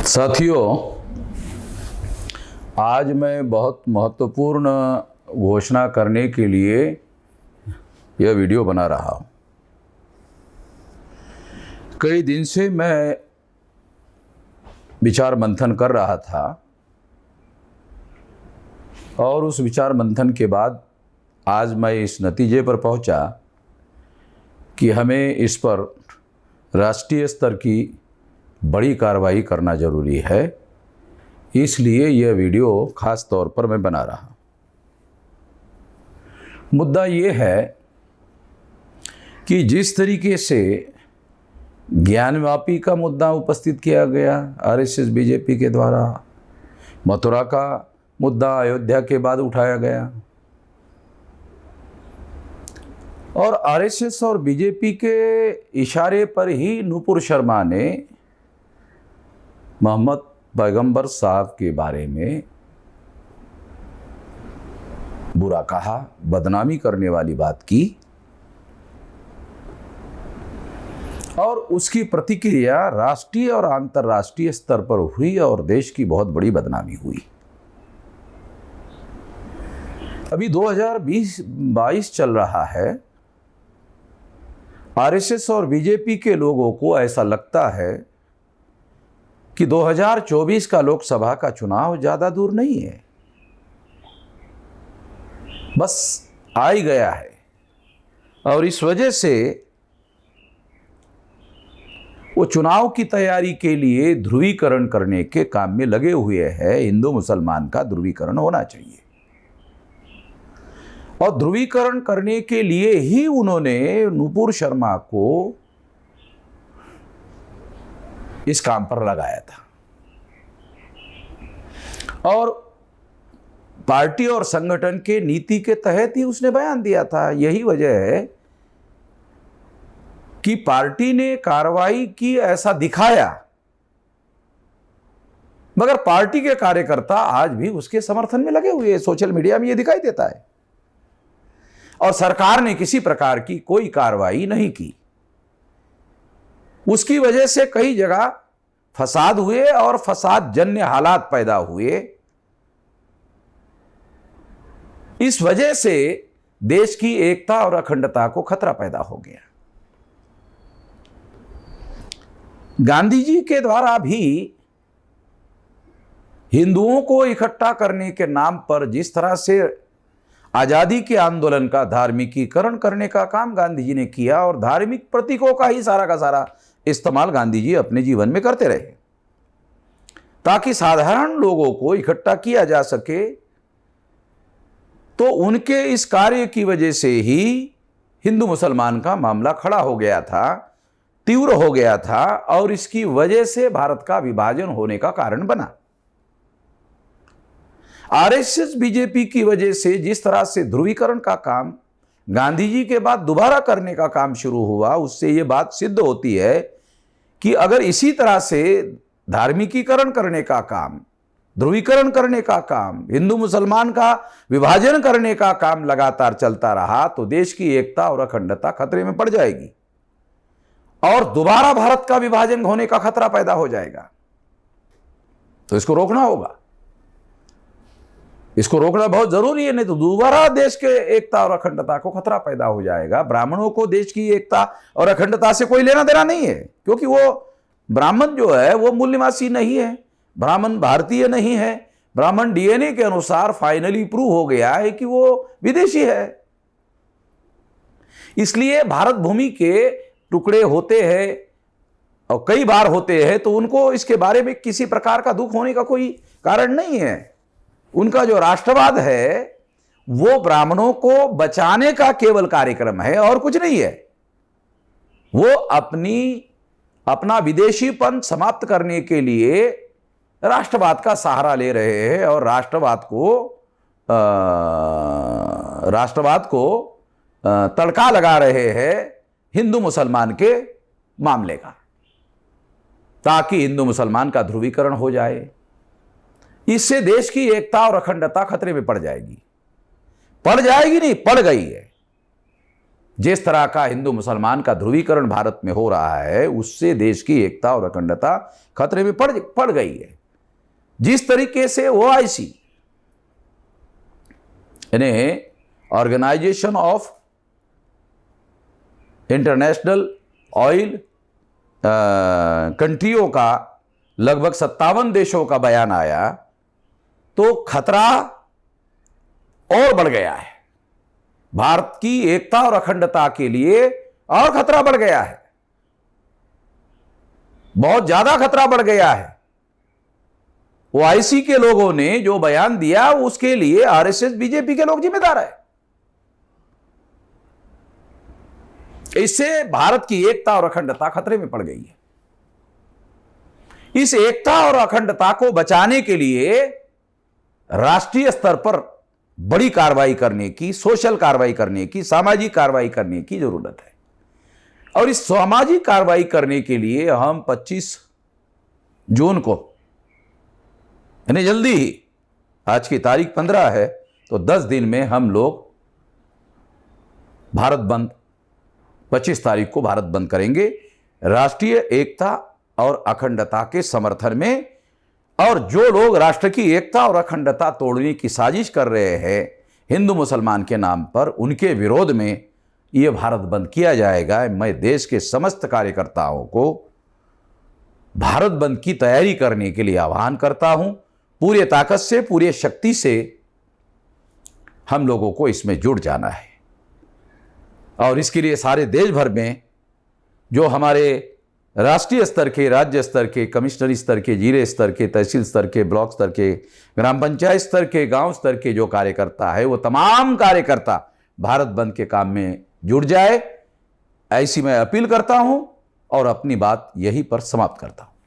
साथियों, आज मैं बहुत महत्वपूर्ण घोषणा करने के लिए यह वीडियो बना रहा हूँ। कई दिन से मैं विचार मंथन कर रहा था और उस विचार मंथन के बाद आज मैं इस नतीजे पर पहुंचा कि हमें इस पर राष्ट्रीय स्तर की बड़ी कार्रवाई करना ज़रूरी है। इसलिए यह वीडियो खास तौर पर मैं बना रहा हूँ। मुद्दा ये है कि जिस तरीके से ज्ञानवापी का मुद्दा उपस्थित किया गया आरएसएस बीजेपी के द्वारा, मथुरा का मुद्दा अयोध्या के बाद उठाया गया और आरएसएस और बीजेपी के इशारे पर ही नुपुर शर्मा ने मोहम्मद पैगंबर साहब के बारे में बुरा कहा, बदनामी करने वाली बात की और उसकी प्रतिक्रिया राष्ट्रीय और अंतर्राष्ट्रीय स्तर पर हुई और देश की बहुत बड़ी बदनामी हुई। अभी 2020-22 चल रहा है। आरएसएस और बीजेपी के लोगों को ऐसा लगता है कि 2024 का लोकसभा का चुनाव ज़्यादा दूर नहीं है, बस आ ही गया है और इस वजह से वो चुनाव की तैयारी के लिए ध्रुवीकरण करने के काम में लगे हुए हैं। हिंदू मुसलमान का ध्रुवीकरण होना चाहिए और ध्रुवीकरण करने के लिए ही उन्होंने नुपुर शर्मा को इस काम पर लगाया था और पार्टी और संगठन के नीति के तहत ही उसने बयान दिया था। यही वजह है कि पार्टी ने कार्रवाई की ऐसा दिखाया, मगर पार्टी के कार्यकर्ता आज भी उसके समर्थन में लगे हुए हैं। सोशल मीडिया में यह दिखाई देता है और सरकार ने किसी प्रकार की कोई कार्रवाई नहीं की। उसकी वजह से कई जगह फसाद हुए और फसाद जन्य हालात पैदा हुए। इस वजह से देश की एकता और अखंडता को खतरा पैदा हो गया। गांधी जी के द्वारा भी हिंदुओं को इकट्ठा करने के नाम पर जिस तरह से आजादी के आंदोलन का धार्मिकीकरण करने का काम गांधी जी ने किया और धार्मिक प्रतीकों का ही सारा का सारा इस्तेमाल गांधी जी अपने जीवन में करते रहे ताकि साधारण लोगों को इकट्ठा किया जा सके, तो उनके इस कार्य की वजह से ही हिंदू मुसलमान का मामला खड़ा हो गया था, तीव्र हो गया था और इसकी वजह से भारत का विभाजन होने का कारण बना। आरएसएस बीजेपी की वजह से जिस तरह से ध्रुवीकरण का काम गांधी जी के बाद दोबारा करने का काम शुरू हुआ, उससे यह बात सिद्ध होती है कि अगर इसी तरह से धार्मिकीकरण करने का काम, ध्रुवीकरण करने का काम, हिंदू मुसलमान का विभाजन करने का काम लगातार चलता रहा तो देश की एकता और अखंडता खतरे में पड़ जाएगी और दोबारा भारत का विभाजन होने का खतरा पैदा हो जाएगा। तो इसको रोकना होगा, इसको रोकना बहुत जरूरी है, नहीं तो दोबारा देश के एकता और अखंडता को खतरा पैदा हो जाएगा। ब्राह्मणों को देश की एकता और अखंडता से कोई लेना देना नहीं है, क्योंकि वो ब्राह्मण जो है वो मूल्यवासी नहीं है, ब्राह्मण भारतीय नहीं है। ब्राह्मण डीएनए के अनुसार फाइनली प्रूव हो गया है कि वो विदेशी है। इसलिए भारत भूमि के टुकड़े होते हैं और कई बार होते हैं तो उनको इसके बारे में किसी प्रकार का दुख होने का कोई कारण नहीं है। उनका जो राष्ट्रवाद है वो ब्राह्मणों को बचाने का केवल कार्यक्रम है और कुछ नहीं है। वो अपना विदेशीपन समाप्त करने के लिए राष्ट्रवाद का सहारा ले रहे हैं और राष्ट्रवाद को तड़का लगा रहे हैं हिंदू मुसलमान के मामले का, ताकि हिंदू मुसलमान का ध्रुवीकरण हो जाए। इससे देश की एकता और अखंडता खतरे में पड़ जाएगी। पड़ जाएगी नहीं, पड़ गई है। जिस तरह का हिंदू मुसलमान का ध्रुवीकरण भारत में हो रहा है, उससे देश की एकता और अखंडता खतरे में पड़ गई है। जिस तरीके से ओआईसी यानी ऑर्गेनाइजेशन ऑफ इंटरनेशनल ऑयल कंट्रियों का लगभग 57 देशों का बयान आया, तो खतरा और बढ़ गया है। भारत की एकता और अखंडता के लिए और खतरा बढ़ गया है, बहुत ज्यादा खतरा बढ़ गया है। ओआईसी के लोगों ने जो बयान दिया उसके लिए आरएसएस बीजेपी के लोग जिम्मेदार है। इससे भारत की एकता और अखंडता खतरे में पड़ गई है। इस एकता और अखंडता को बचाने के लिए राष्ट्रीय स्तर पर बड़ी कार्रवाई करने की, सोशल कार्रवाई करने की, सामाजिक कार्रवाई करने की जरूरत है। और इस सामाजिक कार्रवाई करने के लिए हम 25 जून को, यानी जल्दी ही, आज की तारीख 15 है, तो 10 दिन में हम लोग भारत बंद, 25 तारीख को भारत बंद करेंगे, राष्ट्रीय एकता और अखंडता के समर्थन में। और जो लोग राष्ट्र की एकता और अखंडता तोड़ने की साजिश कर रहे हैं हिंदू मुसलमान के नाम पर, उनके विरोध में यह भारत बंद किया जाएगा। मैं देश के समस्त कार्यकर्ताओं को भारत बंद की तैयारी करने के लिए आह्वान करता हूं। पूरी ताकत से, पूरी शक्ति से हम लोगों को इसमें जुट जाना है। और इसके लिए सारे देश भर में जो हमारे राष्ट्रीय स्तर के, राज्य स्तर के, कमिश्नरी स्तर के, जिले स्तर के, तहसील स्तर के, ब्लॉक स्तर के, ग्राम पंचायत स्तर के, गांव स्तर के जो कार्यकर्ता है, वो तमाम कार्यकर्ता भारत बंद के काम में जुड़ जाए, ऐसी मैं अपील करता हूं और अपनी बात यहीं पर समाप्त करता हूं।